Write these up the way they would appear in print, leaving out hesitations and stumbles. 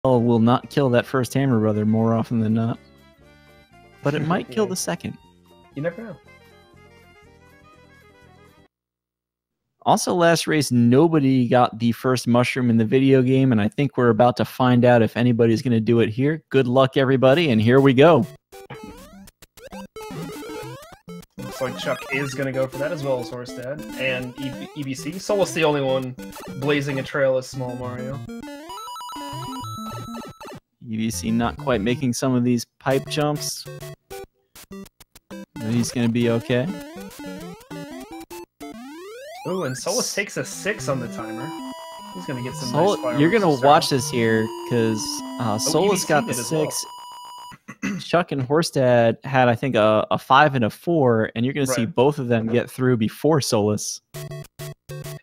will not kill that first Hammer Brother more often than not. But it might kill the second. You never know. Also, last race, nobody got the first mushroom in the video game, and I think we're about to find out if anybody's going to do it here. Good luck, everybody, and here we go. Looks like Chuck is going to go for that, as well as Horsedad and EBC. Soluss the only one blazing a trail as Small Mario. EBC not quite making some of these pipe jumps. But he's going to be okay. Ooh, and Soluss takes a 6 on the timer. He's going to get some nice fireworks. You're going to watch this here, because Soluss got the 6. Well. Chuck and Horsedad had, I think, a 5 and a 4, and you're going to see both of them get through before Soluss.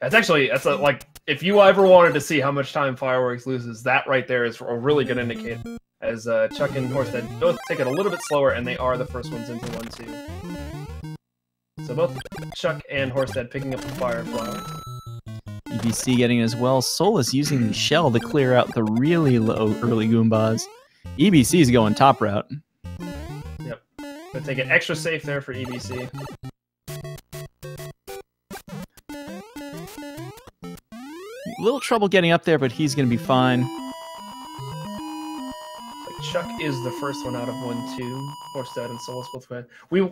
That's like, if you ever wanted to see how much time fireworks loses, that right there is a really good indicator. As Chuck and Horsedad both take it a little bit slower, and they are the first ones into 1-2. So both Chuck and Horsedad picking up the Fireflower. EBC getting it as well. Soluss using the shell to clear out the really low early Goombas. EBC is going top route. Yep. Gonna take it extra safe there for EBC. A little trouble getting up there, but he's going to be fine. Chuck is the first one out of 1-2. Horsedad and Soluss both win.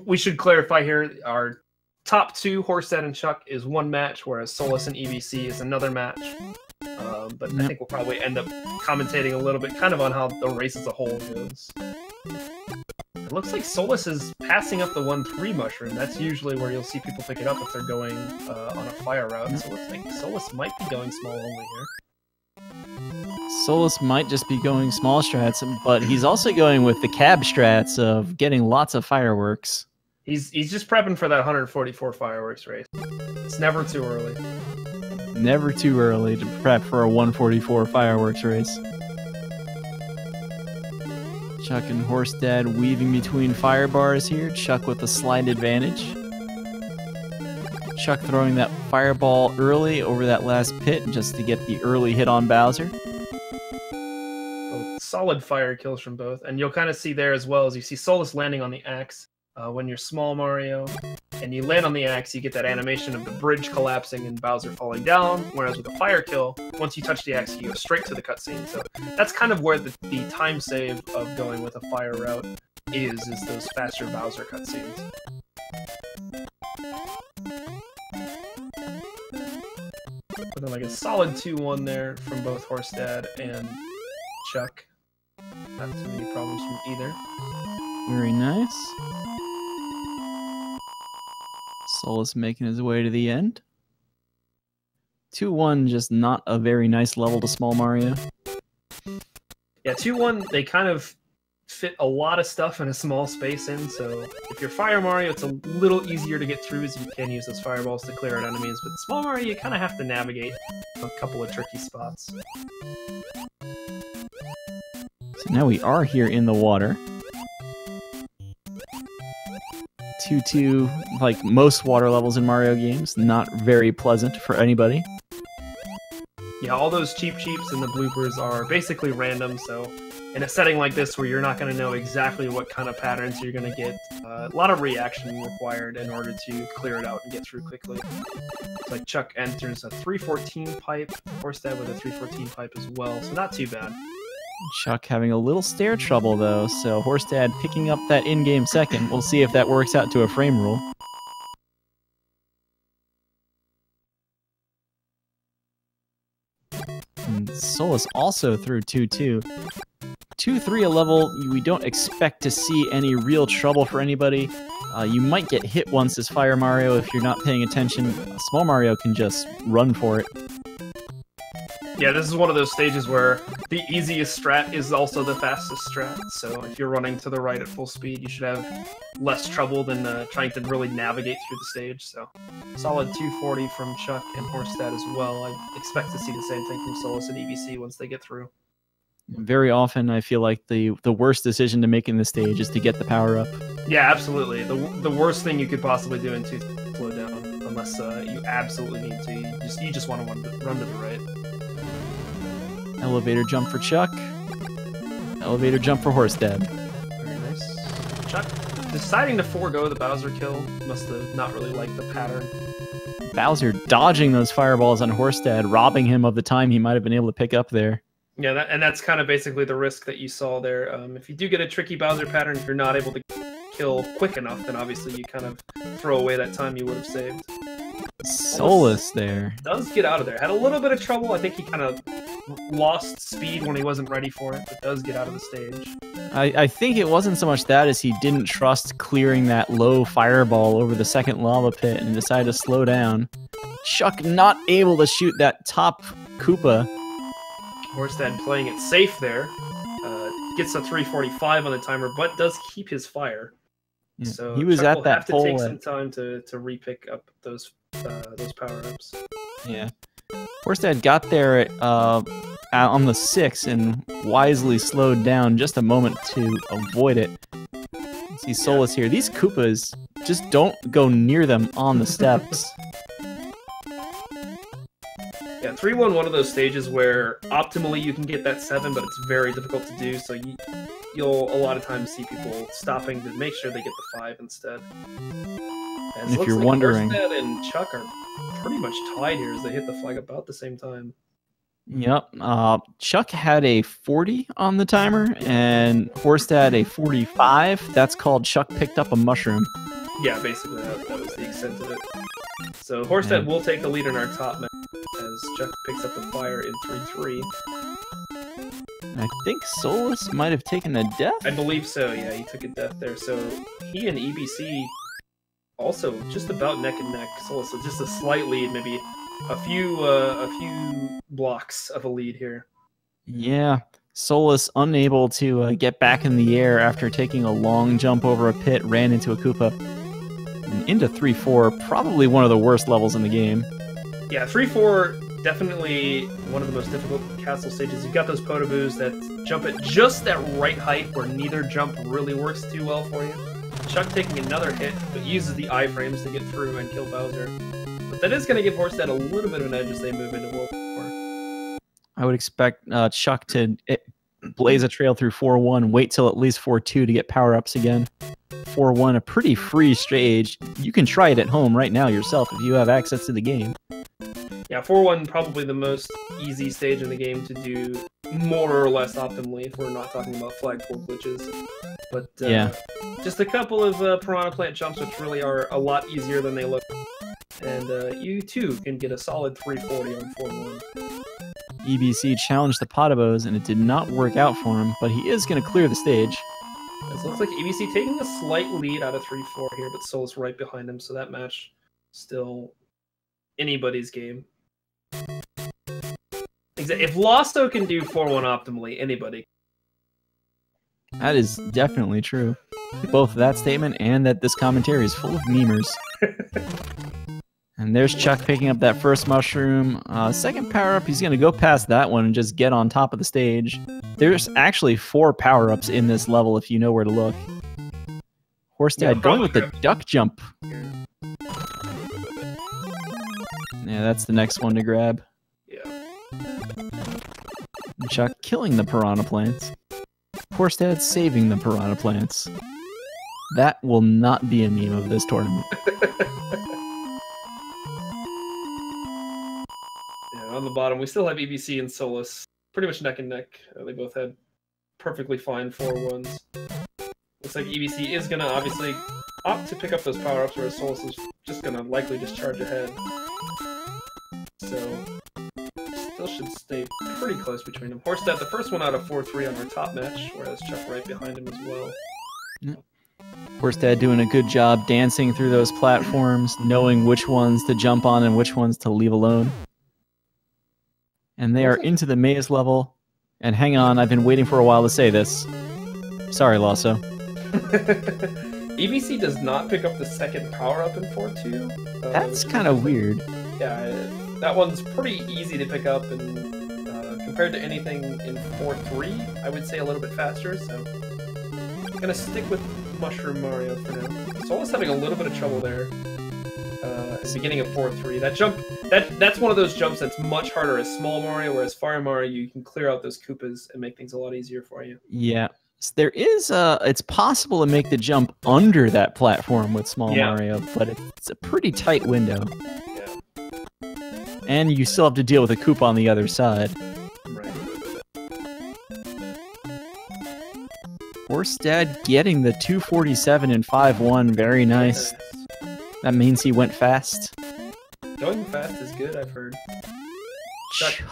We should clarify here, our top 2, Horsedad and Chuck, is one match, whereas Soluss and EBC is another match. But I think we'll probably end up commentating a little bit kind of on how the race as a whole goes. It looks like Soluss is passing up the 1-3 mushroom. That's usually where you'll see people pick it up if they're going on a fire route. So it looks like Soluss might be going small only here. Soluss might just be going small strats, but he's also going with the cab strats of getting lots of fireworks. He's just prepping for that 144 fireworks race. It's never too early. Never too early to prep for a 144 fireworks race. Chuck and Horsedad weaving between fire bars here. Chuck with a slight advantage. Chuck throwing that fireball early over that last pit just to get the early hit on Bowser. Solid fire kills from both, and you'll kind of see there as well as you see Soluss landing on the axe when you're Small Mario, and you land on the axe, you get that animation of the bridge collapsing and Bowser falling down, whereas with a fire kill, once you touch the axe, you go straight to the cutscene. So that's kind of where the time save of going with a fire route is those faster Bowser cutscenes. But then like a solid 2-1 there from both Horsedad and Chuck. Not too many problems from either. Very nice. Soluss making his way to the end. 2-1, just not a very nice level to Small Mario. Yeah, 2-1, they kind of fit a lot of stuff in a small space in, so if you're Fire Mario, it's a little easier to get through as you can use those fireballs to clear out enemies, but Small Mario, you kind of have to navigate a couple of tricky spots. So now we are here in the water. 2-2, like most water levels in Mario games, not very pleasant for anybody. Yeah, all those cheeps and the bloopers are basically random, so in a setting like this where you're not going to know exactly what kind of patterns you're going to get, a lot of reaction required in order to clear it out and get through quickly. It's like Chuck enters a 314 pipe, Horsedad with a 314 pipe as well, so not too bad. Chuck having a little stair trouble, though, so Horsedad picking up that in-game second. We'll see if that works out to a frame rule. And Soluss also through 2-2. 2-3 a level we don't expect to see any real trouble for anybody. You might get hit once as Fire Mario if you're not paying attention. Small Mario can just run for it. Yeah, this is one of those stages where the easiest strat is also the fastest strat, so if you're running to the right at full speed, you should have less trouble than trying to really navigate through the stage, so solid 240 from Chuck and Horsedad as well. I expect to see the same thing from Soluss and EBC once they get through. Very often, I feel like the worst decision to make in the stage is to get the power-up. Yeah, absolutely. The worst thing you could possibly do in 2 slow down, unless you absolutely need to. You just want to run to the right. Elevator jump for Chuck. Elevator jump for Horsedad. Very nice. Chuck deciding to forego the Bowser kill. Must have not really liked the pattern. Bowser dodging those fireballs on Horsedad, robbing him of the time he might have been able to pick up there. Yeah, and that's kind of basically the risk that you saw there. If you do get a tricky Bowser pattern, if you're not able to kill quick enough, then obviously you kind of throw away that time you would have saved. Soluss there. Does get out of there. Had a little bit of trouble. I think he kind of lost speed when he wasn't ready for it, but does get out of the stage. I think it wasn't so much that as he didn't trust clearing that low fireball over the second lava pit and decided to slow down. Chuck not able to shoot that top Koopa. Horsedad playing it safe there. Gets a 345 on the timer, but does keep his fire. Yeah, so he was Chuck at that will have to take pole some time to re-pick up those power-ups. Yeah. Horsedad got there on the 6 and wisely slowed down just a moment to avoid it. See Soluss here. These Koopas, just don't go near them on the steps. Yeah, 3-1, one of those stages where optimally you can get that 7, but it's very difficult to do, so you'll a lot of times see people stopping to make sure they get the 5 instead. And if you're wondering... Horsedad and Chuck are pretty much tied here as they hit the flag about the same time. Yep. Chuck had a 40 on the timer, and Horsedad a 45. That's called Chuck picked up a mushroom. Yeah, basically that was the extent of it. So Horsedad will take the lead in our top match as Chuck picks up the fire in 3-3. I think Soluss might have taken a death? I believe so, yeah, he took a death there. So he and EBC also just about neck and neck. Soluss just a slight lead, maybe a few blocks of a lead here. Yeah, Soluss unable to get back in the air after taking a long jump over a pit, ran into a Koopa. And into 3-4, probably one of the worst levels in the game. Yeah, 3-4, definitely one of the most difficult castle stages. You've got those Potoboos that jump at just that right height where neither jump really works too well for you. Chuck taking another hit, but uses the iframes to get through and kill Bowser. But that is going to give Horsedad a little bit of an edge as they move into World War. I would expect Chuck to blaze a trail through 4-1, wait till at least 4-2 to get power-ups again. 4-1, a pretty free stage. You can try it at home right now yourself if you have access to the game. Yeah, 4-1 probably the most easy stage in the game to do more or less optimally if we're not talking about flagpole glitches. But yeah, just a couple of Piranha Plant jumps which really are a lot easier than they look. And you too can get a solid 340 on 4-1. EBC challenged the Potobos and it did not work out for him, but he is going to clear the stage. It looks like EBC taking a slight lead out of 3-4 here, but Soluss right behind him, so that match still anybody's game. If Losto can do 4-1 optimally, anybody. That is definitely true. Both that statement and that this commentary is full of memers. And there's Chuck picking up that first mushroom. Second power-up, he's going to go past that one and just get on top of the stage. There's actually 4 power-ups in this level if you know where to look. Horsedad going with the duck jump. Yeah, that's the next one to grab. Yeah. And Chuck killing the Piranha Plants. Horsedad saving the Piranha Plants. That will not be a meme of this tournament. On the bottom, we still have EBC and Soluss pretty much neck and neck. They both had perfectly fine 4-1s. Looks like EBC is going to obviously opt to pick up those power-ups, whereas Soluss is just going to likely just charge ahead. So, still should stay pretty close between them. Horsedad, the first one out of 4-3 on our top match, whereas Chuck right behind him as well. Yeah. Horsedad doing a good job dancing through those platforms, knowing which ones to jump on and which ones to leave alone. And they are into the maze level. And hang on, I've been waiting for a while to say this. Sorry, Lasso. EBC does not pick up the second power-up in 4-2. That's kind of weird. Yeah, that one's pretty easy to pick up, and compared to anything in 4-3, I would say a little bit faster, so I'm going to stick with Mushroom Mario for now. Soluss having a little bit of trouble there. the beginning of 4-3. That jump, that's one of those jumps that's much harder as Small Mario, whereas Fire Mario, you can clear out those Koopas and make things a lot easier for you. Yeah. So there is it's possible to make the jump under that platform with Small Mario, but it's a pretty tight window. Yeah. And you still have to deal with a Koopa on the other side. Right. Horsedad getting the 247 and 5-1. Very nice. Yes. That means he went fast. Going fast is good, I've heard. Chuck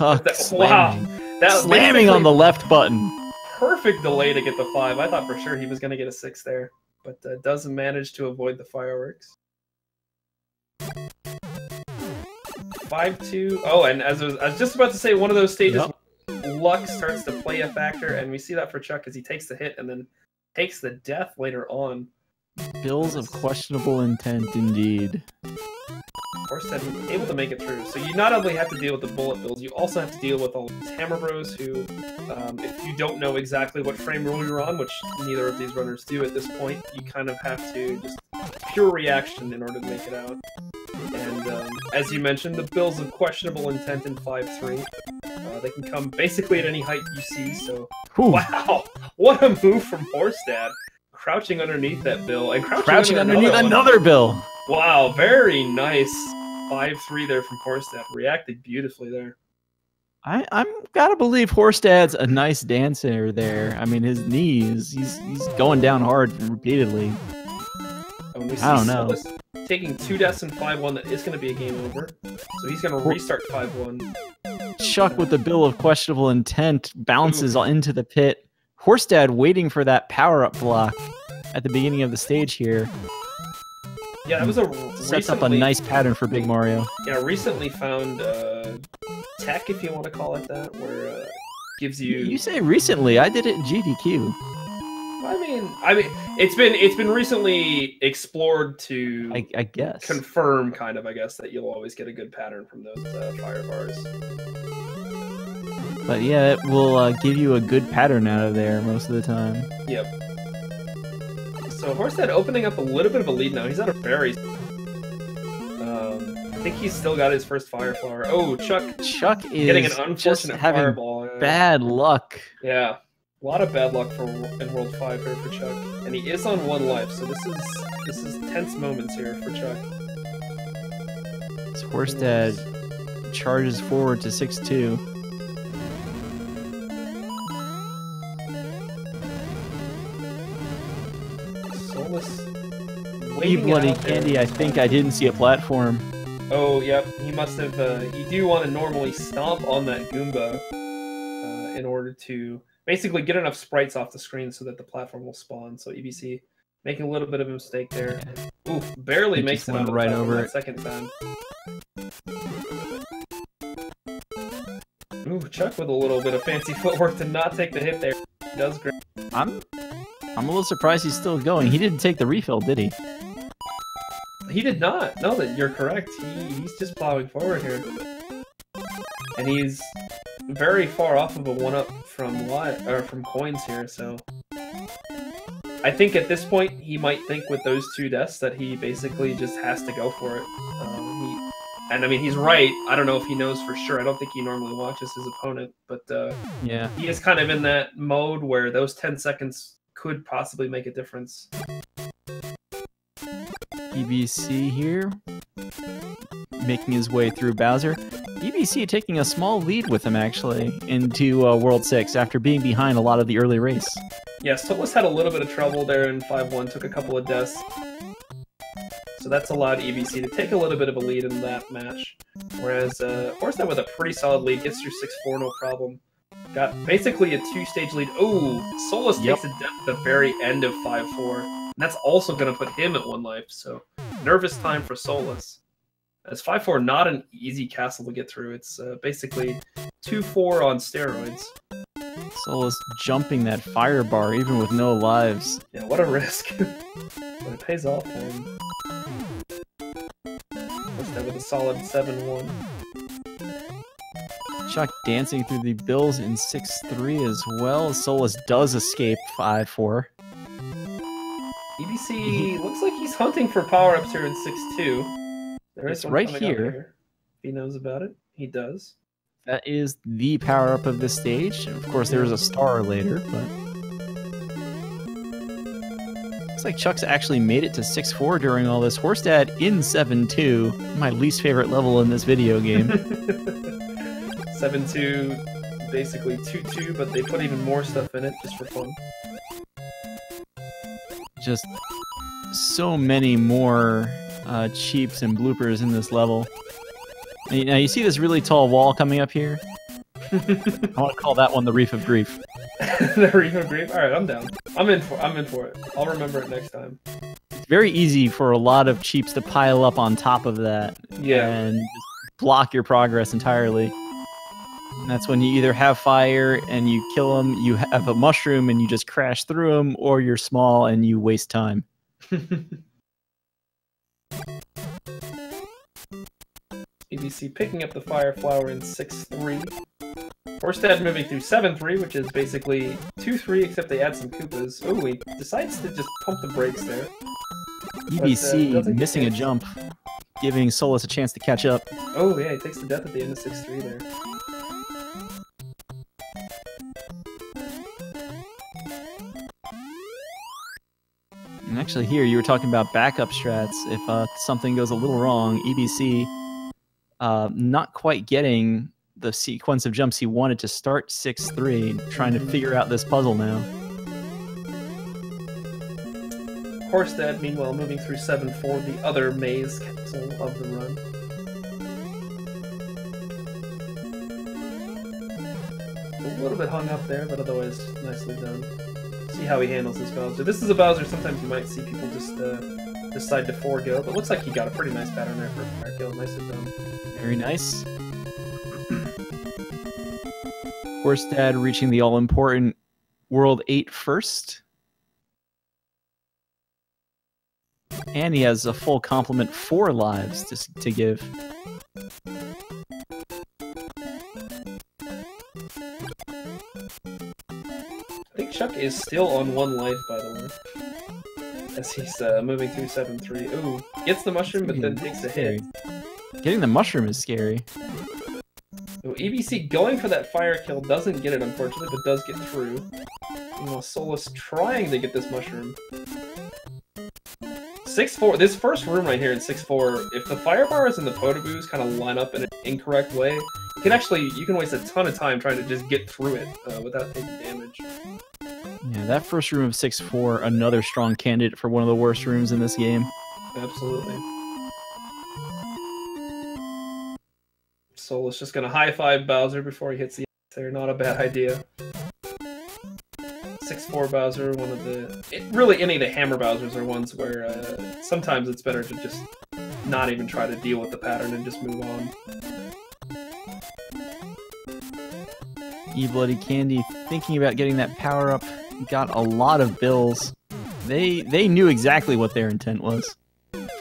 Wow. Slamming on the left button. Perfect delay to get the 5. I thought for sure he was going to get a 6 there, but doesn't manage to avoid the fireworks. 5-2. Oh, and as I was just about to say, one of those stages, luck starts to play a factor, and we see that for Chuck as he takes the hit and then takes the death later on. Bills of questionable intent, indeed. Horsedad able to make it through. So you not only have to deal with the bullet bills, you also have to deal with all these Hammer Bros who, if you don't know exactly what frame rule you're on, which neither of these runners do at this point, you kind of have to just pure reaction in order to make it out. And as you mentioned, the bills of questionable intent in 5-3. They can come basically at any height you see, so... Whew. Wow! What a move from Horsedad! Crouching underneath that bill, and crouching underneath another bill! Wow, very nice 5-3 there from Horsedad. Reacted beautifully there. I'm gotta believe Horstad's a nice dancer there. I mean, his knees, he's going down hard repeatedly. I don't know. Soluss taking 2 deaths in 5-1, that is going to be a game over. So he's going to restart 5-1. Chuck with the bill of questionable intent bounces into the pit. Horsedad waiting for that power-up block at the beginning of the stage here. Yeah, that was a sets up a nice pattern for Big Mario. Yeah, recently found tech, if you want to call it that, where gives you. You say recently? I did it in GDQ. I mean, it's been recently explored to. I guess confirm, kind of, I guess, that you'll always get a good pattern from those fire bars. But yeah, it will give you a good pattern out of there most of the time. Yep. So Horsedad opening up a little bit of a lead now. He's at a very... I think he's still got his first fire flower. Oh, Chuck is getting an unfortunate fireball. Bad luck. Yeah. A lot of bad luck in World 5 here for Chuck. And he is on 1 life, so this is tense moments here for Chuck. So Horsedad charges forward to 6-2. eBloodyCandy, I think I didn't see a platform. Oh, yep. He must have... you do want to normally stomp on that Goomba in order to basically get enough sprites off the screen so that the platform will spawn. So EBC making a little bit of a mistake there. Oof, barely makes it out right over that second time. Ooh, Chuck with a little bit of fancy footwork to not take the hit there. He does great. I'm a little surprised he's still going. He didn't take the refill, did he? He did not. No, that you're correct. He's just plowing forward here, and he's very far off of a 1-up from coins here. So I think at this point he might think with those 2 deaths that he basically just has to go for it. And I mean, he's right. I don't know if he knows for sure. I don't think he normally watches his opponent, but yeah, he is kind of in that mode where those 10 seconds could possibly make a difference. EBC here, making his way through Bowser. EBC taking a small lead with him, actually, into World 6 after being behind a lot of the early race. Yeah, Soluss had a little bit of trouble there in 5-1, took a couple of deaths. So that's allowed EBC to take a little bit of a lead in that match. Whereas Horsedad with a pretty solid lead, gets through 6-4 no problem. Got basically a 2-stage lead. Ooh, Soluss takes a death at the very end of 5-4. And that's also going to put him at 1 life, so nervous time for Soluss. As 5-4, not an easy castle to get through. It's basically 2-4 on steroids. Soluss jumping that fire bar even with no lives. Yeah, what a risk. But it pays off for him. Horsedad with a solid 7-1. Chuck dancing through the bills in 6-3 as well. Soluss does escape 5-4. EBC looks like he's hunting for power-ups here in 6-2. There is It's one right coming up here. He knows about it. He does. That is the power-up of this stage. Of course, there is a star later, but... Looks like Chuck's actually made it to 6-4 during all this. Horsedad in 7-2. My least favorite level in this video game. 7-2, basically 2-2, but they put even more stuff in it just for fun. Just so many more cheeps and bloopers in this level. Now you see this really tall wall coming up here? I want to call that one the Reef of Grief. The Reef of Grief? Alright, I'm down. I'm in for it. I'll remember it next time. It's very easy for a lot of cheeps to pile up on top of that. Yeah. And just block your progress entirely. And that's when you either have fire and you kill them, you have a mushroom and you just crash through them, or you're small and you waste time. EBC picking up the Fire Flower in 6-3. Horsedad moving through 7-3, which is basically 2-3, except they add some Koopas. Oh, he decides to just pump the brakes there. EBC missing a jump, giving Soluss a chance to catch up. Oh yeah, he takes the death at the end of 6-3 there. And actually here, you were talking about backup strats. If something goes a little wrong, EBC not quite getting the sequence of jumps he wanted to start 6-3, trying to figure out this puzzle now. Horsedad, meanwhile, moving through 7-4, the other maze castle of the run. A little bit hung up there, but otherwise nicely done. See how he handles this Bowser. This is a Bowser sometimes you might see people just decide to forego, but looks like he got a pretty nice pattern there for a fire kill. Nicely done. Very nice. Horsedad reaching the all-important World 8 first. And he has a full complement 4 lives to give. I think Chuck is still on 1 life, by the way. As he's moving through 7-3. Ooh, gets the mushroom, but then takes a hit. Getting the mushroom is scary. So EBC going for that fire kill doesn't get it, unfortunately, but does get through. Meanwhile, Soluss trying to get this mushroom. 6-4. This first room right here in 6-4, if the fire bars and the Potoboos kind of line up in an incorrect way, you can waste a ton of time trying to just get through it without taking damage. Yeah, that first room of 6-4, another strong candidate for one of the worst rooms in this game. Absolutely. Soluss just gonna high-five Bowser before he hits the there. Not a bad idea. 6-4 Bowser, one of the... really, any of the Hammer Bowsers are ones where sometimes it's better to just not even try to deal with the pattern and just move on. eBloodyCandy thinking about getting that power-up, got a lot of bills. They knew exactly what their intent was.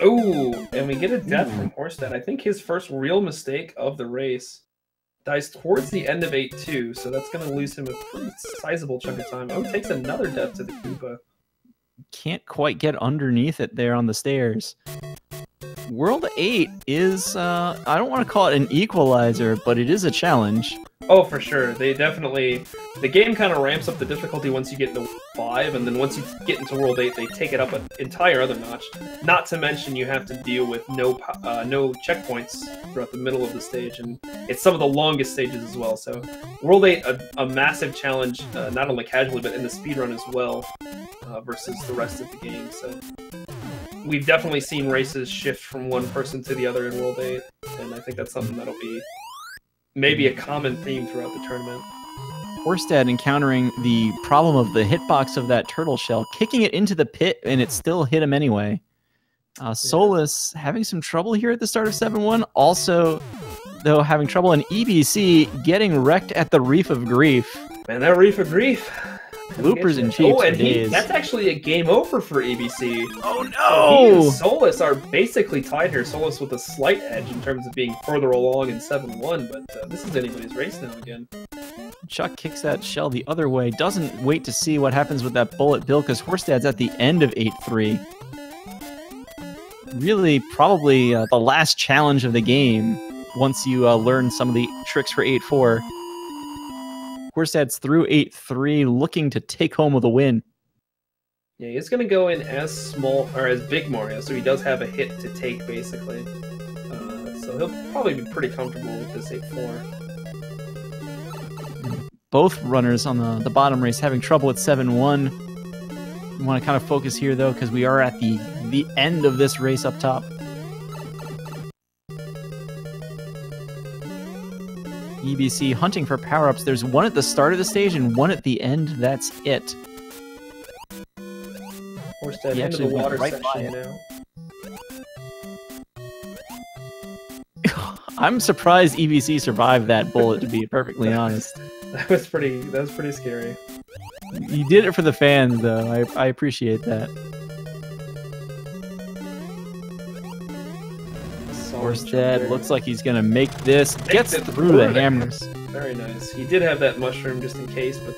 Oh, and we get a death from Horsedad. I think his first real mistake of the race. Dies towards the end of 8-2, so that's going to lose him a pretty sizable chunk of time. Oh, takes another death to the Koopa. Can't quite get underneath it there on the stairs. World 8 is, I don't want to call it an equalizer, but it is a challenge. Oh, for sure. They definitely... The game kind of ramps up the difficulty once you get into 5, and then once you get into World 8, they take it up an entire other notch. Not to mention you have to deal with no checkpoints throughout the middle of the stage, and it's some of the longest stages as well. So World 8, a massive challenge, not only casually, but in the speedrun as well, versus the rest of the game. So we've definitely seen races shift from one person to the other in World 8, and I think that's something that'll be maybe a common theme throughout the tournament. Horsedad encountering the problem of the hitbox of that turtle shell, kicking it into the pit, and it still hit him anyway. Soluss having some trouble here at the start of 7-1. Also, though, having trouble in EBC, getting wrecked at the Reef of Grief. Man, that Reef of Grief. Loopers and cheats for days. That's actually a game over for EBC. Oh no! So he and Soluss are basically tied here. Soluss with a slight edge in terms of being further along in 7-1, but this is anybody's race now again. Chuck kicks that shell the other way. Doesn't wait to see what happens with that bullet bill because Horsedad's at the end of 8-3. really probably the last challenge of the game once you learn some of the tricks for 8-4. Horsedad's through 8-3, looking to take home with a win. Yeah, he's going to go in as small or as big Mario, so he does have a hit to take, basically. So he'll probably be pretty comfortable with this 8-4. Both runners on the bottom race having trouble with 7-1. We want to kind of focus here, though, because we are at the end of this race up top. EBC hunting for power-ups. There's one at the start of the stage and one at the end. That's it. Horsedad into the water section now. I'm surprised EBC survived that bullet, to be perfectly honest. That was pretty scary. You did it for the fans, though. I appreciate that. Horsedad looks like he's gonna make this. Gets through the hammers. Very nice. He did have that mushroom just in case, but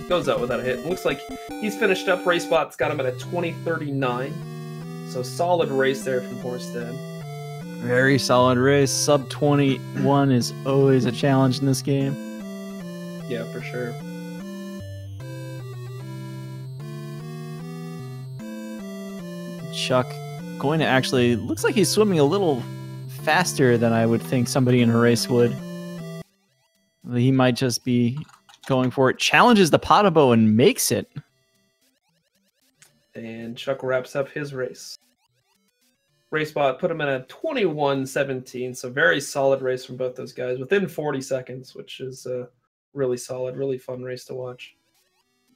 goes out without a hit. Looks like he's finished up. RaceBot's got him at a 20:39. So solid race there from Horsedad. Very solid race. Sub 21 is always a challenge in this game. Yeah, for sure. Chuck going to actually looks like he's swimming a little faster than I would think somebody in a race would. He might just be going for it. Challenges the Potabo and makes it. And Chuck wraps up his race. RaceBot put him in a 21:17, so very solid race from both those guys within 40 seconds, which is really solid, really fun race to watch.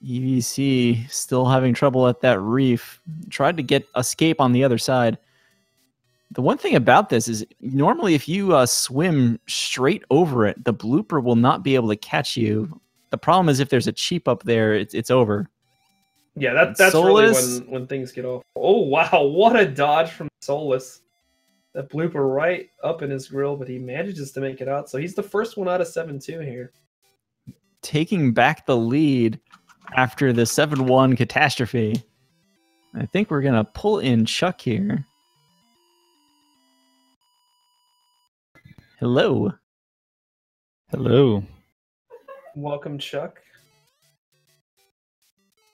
EVC still having trouble at that reef. Tried to get escape on the other side. The one thing about this is normally if you swim straight over it, the blooper will not be able to catch you. The problem is if there's a cheap up there, it's over. Yeah, that's Soluss, really when things get off. Oh, wow, what a dodge from Soluss. That blooper right up in his grill, but he manages to make it out. So he's the first one out of 7-2 here. Taking back the lead after the 7-1 catastrophe. I think we're going to pull in Chuck here. Hello. Hello. Welcome, Chuck.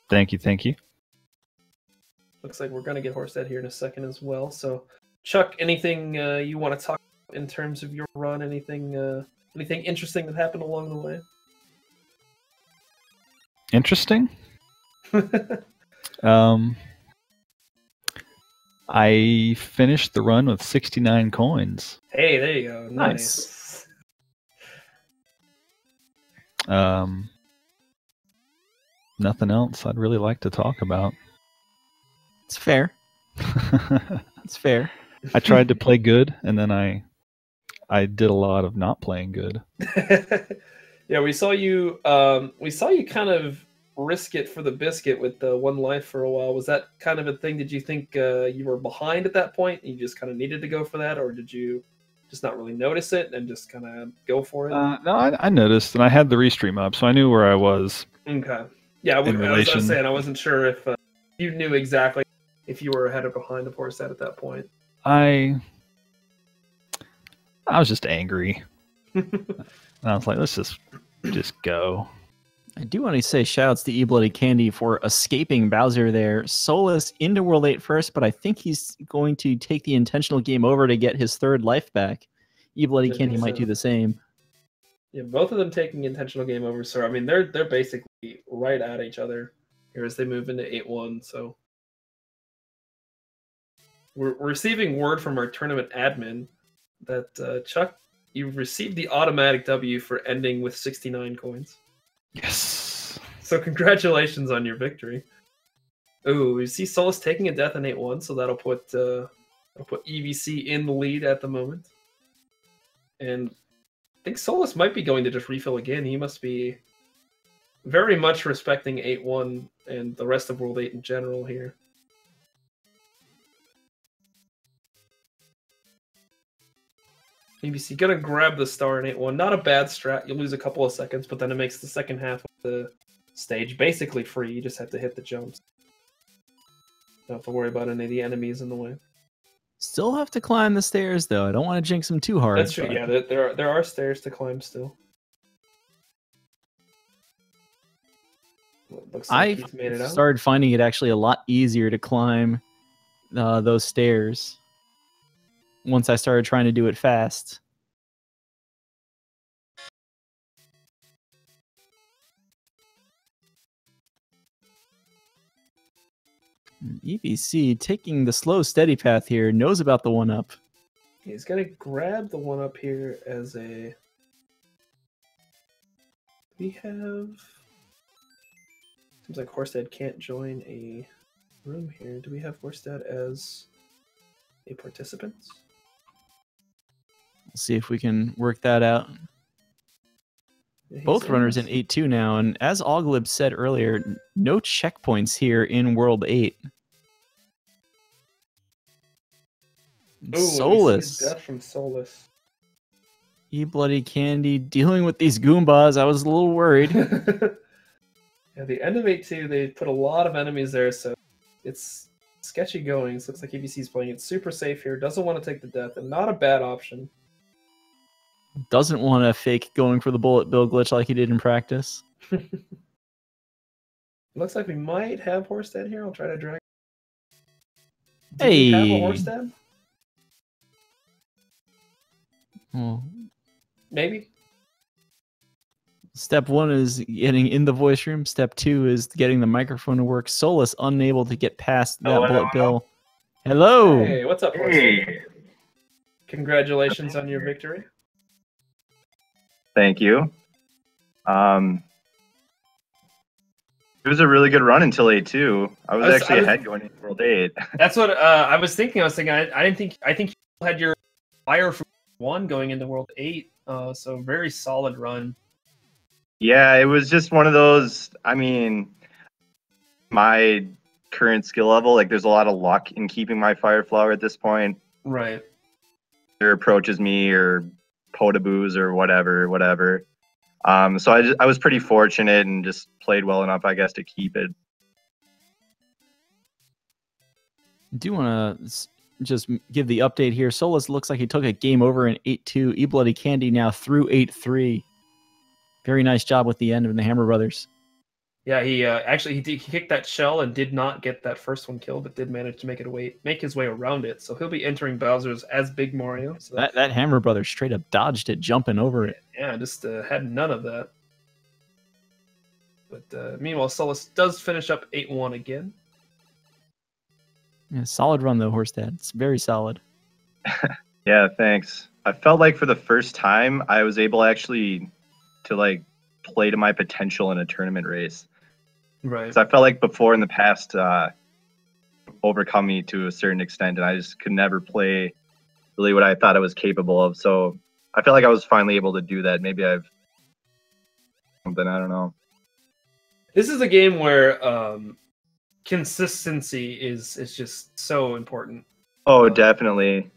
Thank you, thank you. Looks like we're going to get Horsedad here in a second as well. So, Chuck, anything you want to talk about in terms of your run? Anything interesting that happened along the way? Interesting? I finished the run with 69 coins. Hey, there you go. Nice. Nothing else I'd really like to talk about. It's fair. It's fair. I tried to play good, and then I did a lot of not playing good. Yeah, we saw you kind of risk it for the biscuit with the one life for a while. Was that kind of a thing? Did you think you were behind at that point and you just kind of needed to go for that, or did you just not really notice it and just kind of go for it? No, I noticed, and I had the restream up, so I knew where I was. Okay. Yeah, I was saying I wasn't sure if you knew exactly if you were ahead or behind the Horsedad at that point. I was just angry. And I was like, let's just go. I do want to say shoutouts to eBloodyCandy for escaping Bowser there. Soluss into World 8 first, but I think he's going to take the intentional game over to get his third life back. eBloodyCandy might do the same. Yeah, both of them taking intentional game over. So I mean, they're basically right at each other here as they move into 8-1. So we're receiving word from our tournament admin that Chuck, you've received the automatic W for ending with 69 coins. Yes. So congratulations on your victory. Ooh, you see Soluss taking a death in 8-1, so that'll put EVC in the lead at the moment. And I think Soluss might be going to just refill again. He must be very much respecting 8-1 and the rest of World 8 in general here. EBC gonna grab the star in 8-1. Not a bad strat. You lose a couple of seconds, but then it makes the second half of the stage basically free. You just have to hit the jumps. Don't have to worry about any of the enemies in the way. Still have to climb the stairs, though. I don't want to jinx him too hard. That's true. but- Yeah, there are stairs to climb still. Well, looks like he's made it I out. started finding it actually a lot easier to climb those stairs once I started trying to do it fast. EBC taking the slow, steady path here, knows about the 1-up. He's gonna grab the 1-up here as a. We have. Seems like Horsedad can't join a room here. Do we have Horsedad as a participant? We'll see if we can work that out. Yeah, he's Both runners in us. 8-2 now, and as Oglib said earlier, no checkpoints here in World 8. Ooh, Soluss. Death from Soluss. eBloodyCandy dealing with these Goombas. I was a little worried. Yeah, the end of 8-2, they put a lot of enemies there, so it's sketchy goings. Looks like EBC's playing it super safe here. Doesn't want to take the death, and not a bad option. Doesn't want to fake going for the bullet bill glitch like he did in practice. Looks like we might have Horsedad here. I'll try to drag. Do Hey. we have a Horsedad? Well, Maybe. step 1 is getting in the voice room. Step 2 is getting the microphone to work. Soluss unable to get past that bullet bill. Hello. Hey, what's up, Horsedad? Congratulations on your victory. Thank you. It was a really good run until 8-2. I was actually ahead going into World 8. That's what I was thinking. I didn't think. I think you had your fire from 1 going into World 8. So very solid run. Yeah, it was just one of those. I mean, my current skill level, like, there's a lot of luck in keeping my fire flower at this point. Right. Either approaches me or potaboos or whatever. So I was pretty fortunate and just played well enough, I guess, to keep it. I do want to just give the update here. Soluss looks like he took a game over in 8-2. eBloodyCandy now through 8-3. Very nice job with the end of the Hammer Brothers. Yeah, he kicked that shell and did not get that first one killed, but did manage to make his way around it. So he'll be entering Bowser's as Big Mario. So That Hammer Brothers straight up dodged it, jumping over it. yeah, just had none of that. But meanwhile, Soluss does finish up 8-1 again. Yeah, solid run though, Horsedad. It's very solid. Yeah, thanks. I felt like for the first time I was able actually to, like, play to my potential in a tournament race. Right. So I felt like before in the past overcome me to a certain extent, and I just could never play really what I thought I was capable of. So I felt like I was finally able to do that. Maybe I've something, I don't know. This is a game where consistency is just so important. Oh, definitely.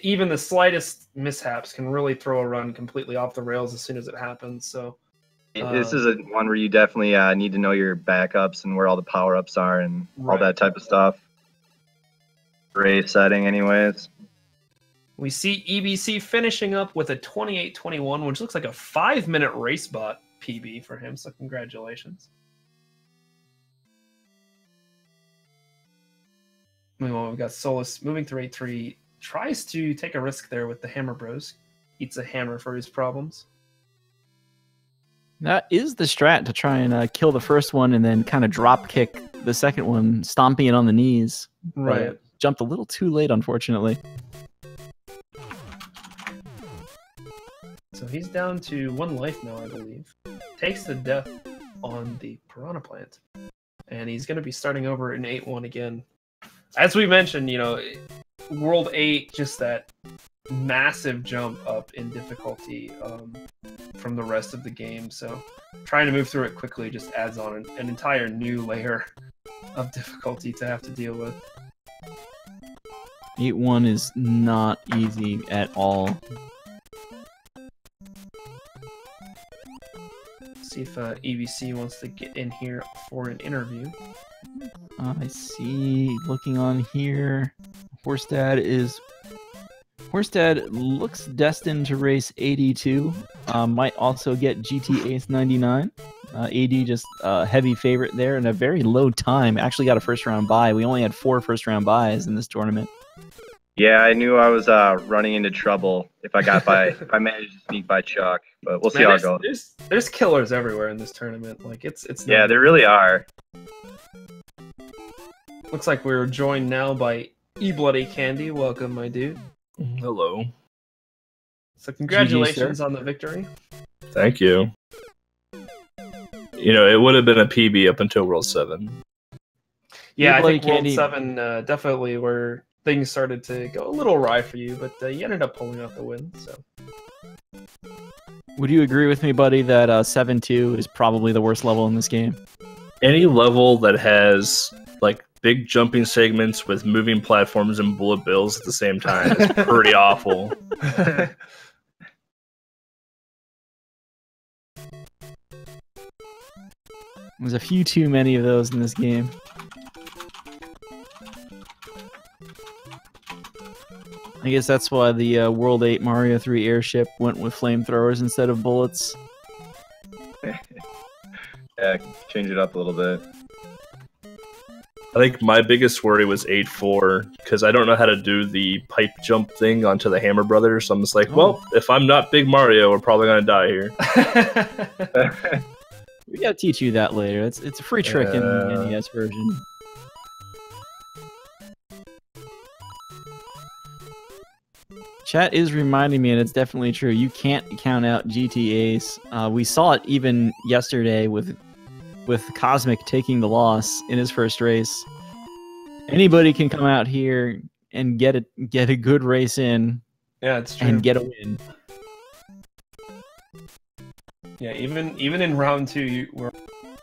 Even the slightest mishaps can really throw a run completely off the rails as soon as it happens. So This is one where you definitely need to know your backups and where all the power-ups are and all Right. that type of stuff. Race setting anyways. we see EBC finishing up with a 28-21, which looks like a 5-minute race bot PB for him. So congratulations. Meanwhile, we've got Soluss moving through 8-3. Tries to take a risk there with the Hammer Bros. Eats a hammer for his problems. That is the strat, to try and kill the first one and then kind of drop kick the second one, stomping it on the knees. But jumped a little too late, unfortunately. So he's down to 1 life now, I believe. Takes the death on the Piranha Plant. And he's going to be starting over in 8-1 again. As we mentioned, you know, World 8, just that massive jump up in difficulty from the rest of the game. So trying to move through it quickly just adds on an entire new layer of difficulty to have to deal with. 8-1 is not easy at all. See if EBC wants to get in here for an interview. I see, looking on here, Horsedad looks destined to race 82. Might also get GT Ace 99. AD just heavy favorite there and a very low time. Actually got a first round bye. We only had 4 first round buys in this tournament. Yeah, I knew I was running into trouble if I got by if I managed to sneak by Chuck, but we'll see how it goes. There's killers everywhere in this tournament. Like it's yeah, there really are. Looks like we're joined now by eBloodyCandy. Welcome, my dude. Hello. So congratulations on the victory. Thank you. You know, it would have been a PB up until World 7. Yeah, I think World 7 definitely where things started to go a little awry for you, but you ended up pulling out the win. So, would you agree with me, buddy, that 7-2 is probably the worst level in this game? Any level that has like big jumping segments with moving platforms and bullet bills at the same time is pretty awful. There's a few too many of those in this game. I guess that's why the World 8 Mario 3 airship went with flamethrowers instead of bullets. Yeah, change it up a little bit. I think my biggest worry was 8-4, because I don't know how to do the pipe jump thing onto the Hammer Brothers, so I'm just like, well, if I'm not Big Mario, we're probably going to die here. We gotta teach you that later. It's a free trick in the NES version. Chat is reminding me, and it's definitely true, you can't count out GT Ace. We saw it even yesterday with Cosmic taking the loss in his first race. Anybody can come out here and get a good race in. Yeah, it's true. And get a win. Yeah, even in round 2, you were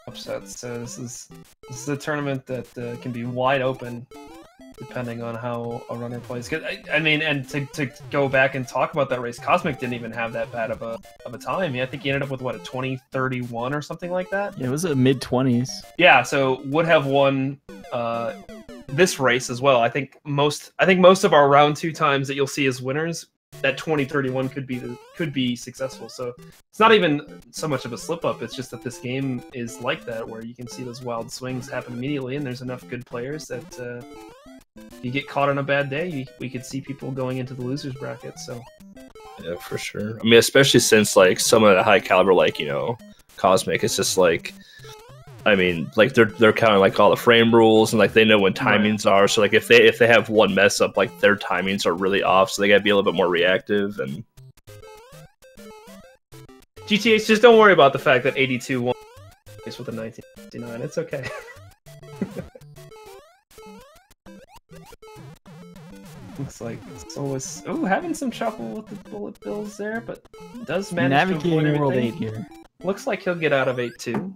upset. So this is a tournament that can be wide open depending on how a runner plays. 'Cause, I mean, and to go back and talk about that race, Cosmic didn't even have that bad of a time. I think he ended up with what, a 20-31 or something like that. Yeah, it was a mid-20s. Yeah, so would have won this race as well. I think most of our round 2 times that you'll see as winners, that 20-31 could be successful. So it's not even so much of a slip up. It's just that this game is like that, where you can see those wild swings happen immediately, and there's enough good players that if you get caught on a bad day, we could see people going into the losers bracket. So yeah, for sure. I mean, especially since like some of the high caliber, like, you know, Cosmic, it's just like, I mean, like they're counting like all the frame rules, and like they know when timings are. So like if they have one mess up, like their timings are really off, so they gotta be a little bit more reactive. And GTA, just don't worry about the fact that 82 won with a 1969. It's okay. Looks like Soluss, having some trouble with the bullet bills there, but does manage to avoid everything. World 8 here. Looks like he'll get out of 8-2.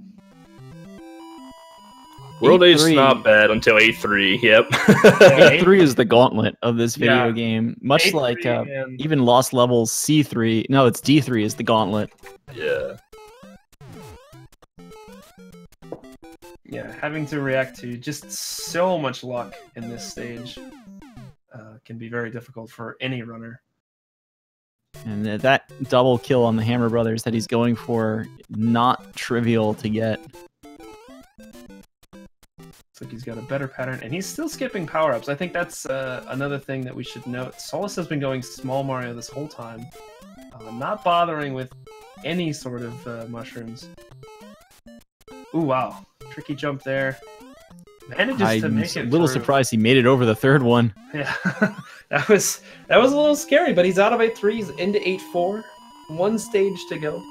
World 8's not bad until 8-3, yep. 8-3 is the gauntlet of this video game. Much like even Lost Levels C3. No, it's D3 is the gauntlet. Yeah. Yeah, having to react to just so much luck in this stage can be very difficult for any runner. And that double kill on the Hammer Brothers that he's going for, not trivial to get. Looks like he's got a better pattern, and he's still skipping power-ups. I think that's another thing that we should note. Soluss has been going small Mario this whole time, not bothering with any sort of mushrooms. Ooh, wow. Tricky jump there. Manages to make it. I'm a little surprised he made it over the third one. Yeah, that was a little scary, but he's out of 8-3, he's into 8-4. One stage to go.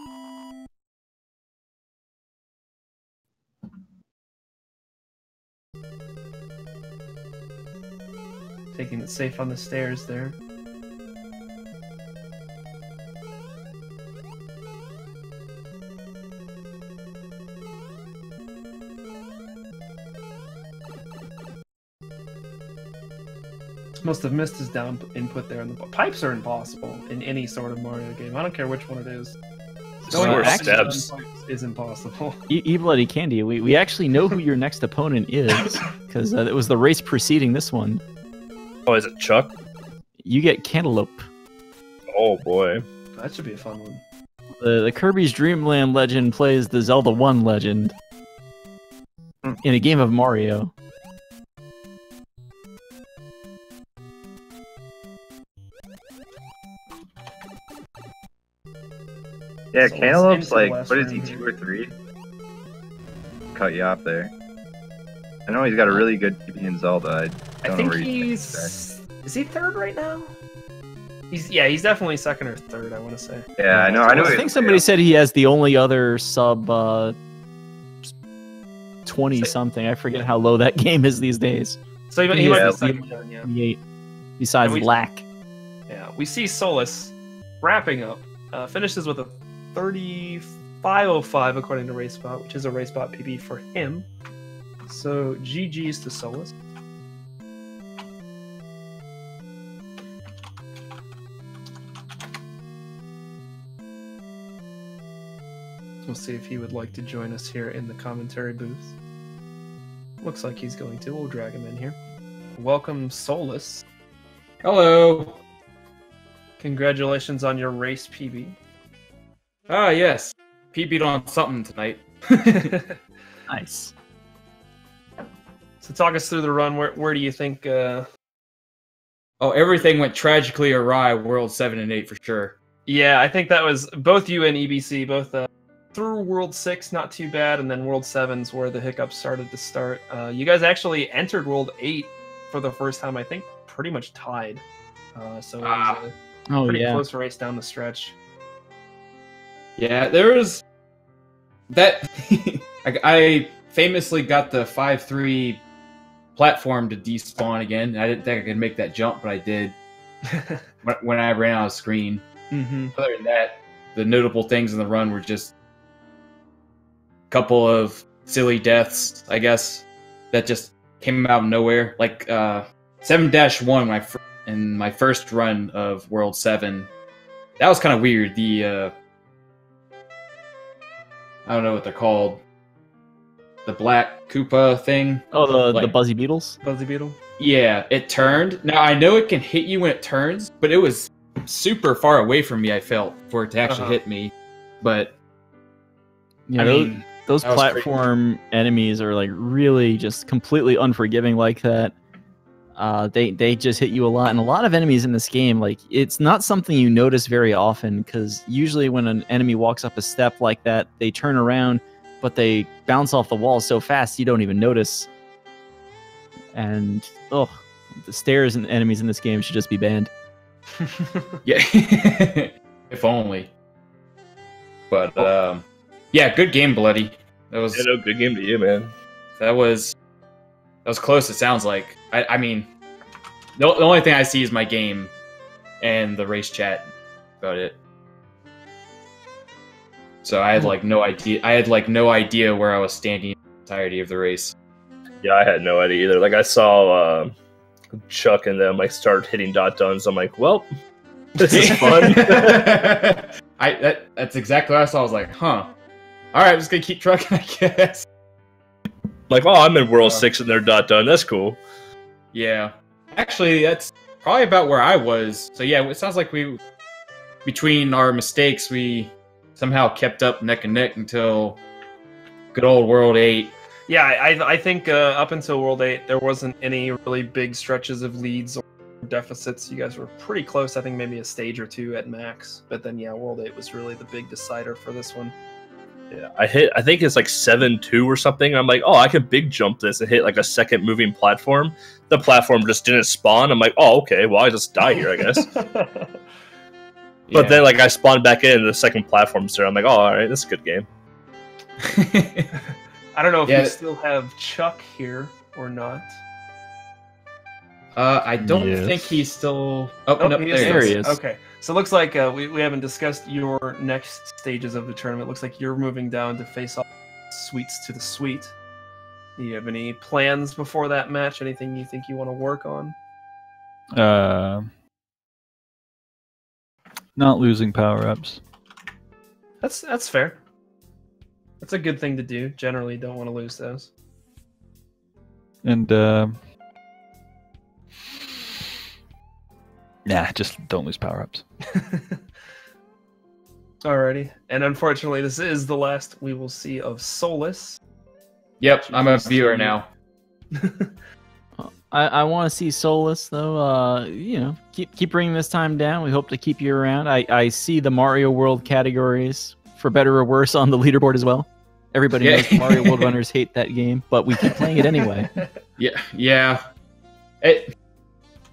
Taking it safe on the stairs there. Must have missed his down input there. And the pipes are impossible in any sort of Mario game. I don't care which one it is. Going steps is impossible. eBloodyCandy, we actually know who your next opponent is, because it was the race preceding this one. Oh, is it Chuck? You get Cantaloupe. Oh boy. That should be a fun one. The Kirby's Dream Land legend plays the Zelda 1 legend in a game of Mario. Yeah, So Cantaloupe's into the like, last what is he, round 2 here. or 3? Cut you off there. I know he's got a really good PB in Zelda. I I don't know think where he's... Is he third right now? He's definitely second or third, I want to say. Yeah, I know. I think somebody said he has the only other sub 20 something. I forget how low that game is these days. So he might Yeah. be second then, yeah. 28. Besides And we- Lack. Yeah, we see Soluss wrapping up. Finishes with a 35.05 according to RaceBot, which is a RaceBot PB for him. So GG's to Soluss. We'll see if he would like to join us here in the commentary booth. Looks like he's going to. We'll drag him in here. Welcome, Soluss. Hello. Congratulations on your race PB. Ah, yes. PB'd on something tonight. Nice. So talk us through the run. Where do you think? Oh, everything went tragically awry. World 7 and 8 for sure. Yeah, I think that was both you and EBC both through World 6, not too bad, and then World 7's where the hiccups started to start. You guys actually entered World 8 for the first time. I think pretty much tied. So it was a pretty close race down the stretch. Yeah, there was that. I famously got the 5-3 platform to despawn again. I didn't think I could make that jump, but I did when I ran out of screen. Mm-hmm. Other than that, the notable things in the run were just a couple of silly deaths, I guess, that just came out of nowhere. Like 7-1 in my first run of World 7. That was kind of weird. The I don't know what they're called. The black Koopa thing. Oh, the Like- Buzzy Beetles? Buzzy Beetle. Yeah, it turned. Now, I know it can hit you when it turns, but it was super far away from me, I felt, for it to actually hit me. But, Yeah, I mean, those that was platform enemies are like really just completely unforgiving like that. They just hit you a lot, and a lot of enemies in this game, like, it's not something you notice very often, because usually when an enemy walks up a step like that, they turn around, but they bounce off the wall so fast you don't even notice. And the stairs and enemies in this game should just be banned. yeah. If only. But, yeah, good game, Bloody. That was... Yeah, no, good game to you, man. That was close, it sounds like. I mean, the only thing I see is my game and the race chat about it. So I had like no idea. I had like no idea where I was standing in the entirety of the race. Yeah, I had no idea either. Like I saw Chuck and them like start hitting dot duns. I'm like, well, this is fun. That's exactly what I saw. I was like, huh. All right, I'm just gonna keep trucking, I guess. Like, oh, I'm in World 6 and they're dot done. That's cool. Yeah. Actually, that's probably about where I was. So yeah, it sounds like between our mistakes, we somehow kept up neck and neck until good old World 8. Yeah, I think up until World 8, there wasn't any really big stretches of leads or deficits. You guys were pretty close. I think maybe a stage or two at max. But then, yeah, World 8 was really the big decider for this one. Yeah, I think it's like 7-2 or something. I'm like, oh, I could big jump this and hit like a second moving platform. The platform just didn't spawn. I'm like, oh, okay, well, I just die here, I guess. But then, like, I spawned back in, and the second platform's there. I'm like, oh, all right, this is a good game. I don't know if Yeah. we still have Chuck here or not. I don't Yes. think he's still. Oh, Oh, no, he there he is. Okay, so it looks like we haven't discussed your next stages of the tournament. Looks like you're moving down to face off Sweets to the Sweet. Do you have any plans before that match? Anything you think you want to work on? Not losing power-ups. That's fair. That's a good thing to do. Generally, don't want to lose those. And Nah, just don't lose power-ups. Alrighty. And unfortunately, this is the last we will see of Soluss. Yep, I'm a viewer now. I want to see Soluss though. You know, keep bringing this time down. We hope to keep you around. I see the Mario World categories, for better or worse, on the leaderboard as well. Everybody knows the Mario World runners hate that game, but we keep playing it anyway. Yeah. It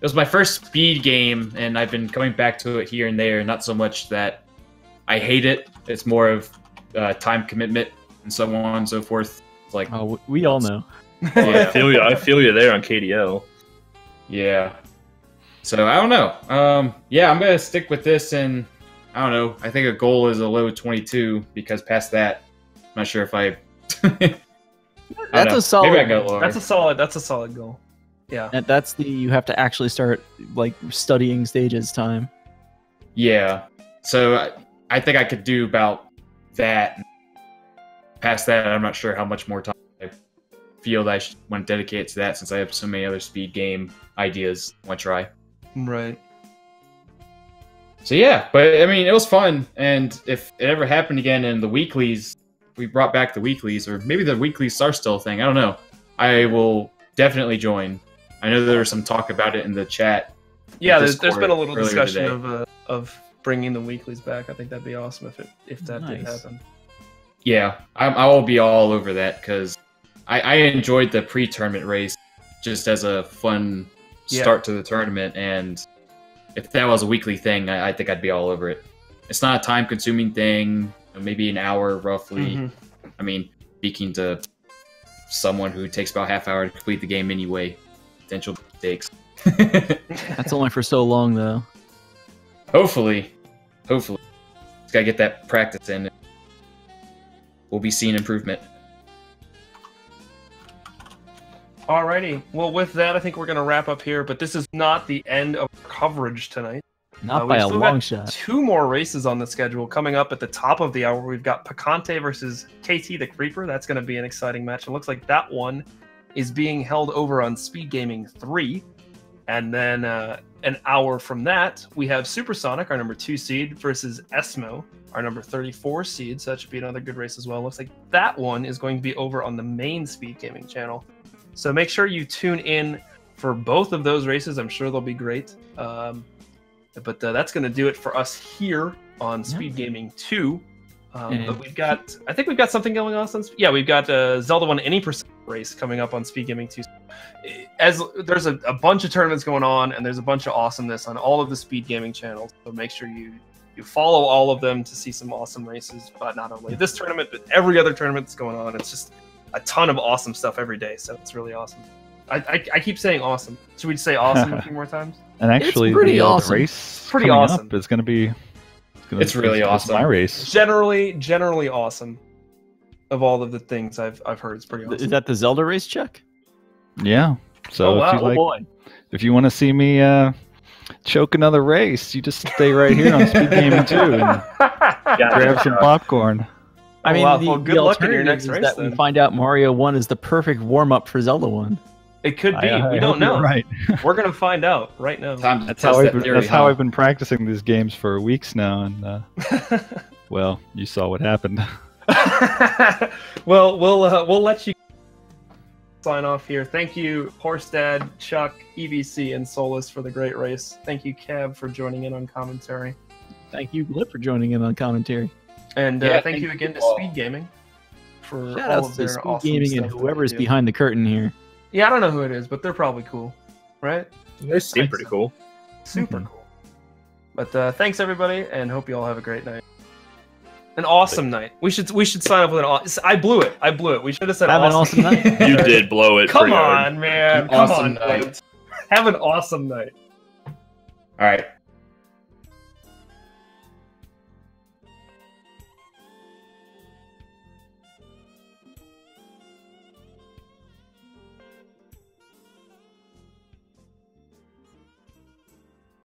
was my first speed game, and I've been coming back to it here and there. Not so much that I hate it. It's more of time commitment and so on and so forth. It's like, oh, we all know. Yeah. I feel you there on KDL. Yeah. So I don't know. Yeah, I'm gonna stick with this, and I don't know. I think a goal is a low 22 because past that, I'm not sure if I. That's a solid. Maybe I go lower. That's a solid goal. Yeah. And that's you have to actually start like studying stages time. Yeah. So I think I could do about that. Past that, I'm not sure how much more time I feel that I want to dedicate to that, since I have so many other speed game ideas I want to try. Right. So yeah, but I mean, it was fun, and if it ever happened again in the weeklies, we brought back the weeklies, or maybe the weeklies are still a thing, I don't know. I will definitely join. I know there was some talk about it in the chat. Yeah, there's been a little earlier discussion of bringing the weeklies back. I think that'd be awesome if that did Nice. happen. Yeah, I will be all over that, because I enjoyed the pre-tournament race just as a fun start to the tournament, and if that was a weekly thing, I think I'd be all over it. It's not a time-consuming thing, maybe an hour roughly. Mm-hmm. I mean, speaking to someone who takes about half hour to complete the game anyway, potential mistakes. That's only for so long though. Hopefully. Just gotta get that practice in. We'll be seeing improvement. Alrighty. Well, with that, I think we're going to wrap up here, but this is not the end of our coverage tonight. Not by We've a still long got shot. 2 more races on the schedule coming up at the top of the hour. We've got Picante versus KT the Creeper. That's going to be an exciting match. It looks like that one is being held over on Speed Gaming 3. And then an hour from that, we have Supersonic, our number 2 seed, versus Esmo, our number 34 seed. So that should be another good race as well. Looks like that one is going to be over on the main Speed Gaming channel. So make sure you tune in for both of those races. I'm sure they'll be great. But that's going to do it for us here on Speed Gaming 2. But I think we've got something going on. Yeah, we've got Zelda 1 Any Percent race coming up on Speed Gaming 2. As there's a bunch of tournaments going on, and there's a bunch of awesomeness on all of the Speed Gaming channels. So make sure you follow all of them to see some awesome races. But not only this tournament, but every other tournament that's going on. It's just a ton of awesome stuff every day. So it's really awesome. I keep saying awesome. Should we say awesome a few more times? And actually, It's pretty the awesome. race Pretty coming awesome. up is going to be. It's really awesome. My race. Generally awesome. Of all of the things I've heard, it's pretty awesome. Is that the Zelda race, Chuck? Yeah. So Oh, wow. if you like, boy. if you want to see me choke another race, you just stay right here on Speed Gaming 2 and grab some popcorn. I mean, wow. the, Well, good the luck in your alternative next is race, that then. we find out Mario 1 is the perfect warm-up for Zelda 1. It could be. I We hope don't know. you're right. We're gonna find out right now. Time to That's test how that theory, huh? I've been practicing these games for weeks now, and well, you saw what happened. Well, we'll let you sign off here. Thank you, Horsedad, Chuck, EBC, and Soluss for the great race. Thank you, Cab, for joining in on commentary. Thank you, Glip, for joining in on commentary. And Yeah, thank you again to all. Speed Gaming for Shout all outs of to their Speed awesome Gaming stuff and that whoever's they do. behind the curtain here. Yeah, I don't know who it is, but they're probably cool, right? They seem pretty cool. Super cool. But thanks everybody, and hope you all have a great night. An awesome night. We should sign up with I blew it. We should have said Have an awesome. awesome night. You did blow it. Come pretty hard. on, man. An Come awesome on, night. Blake. Have an awesome night. All right.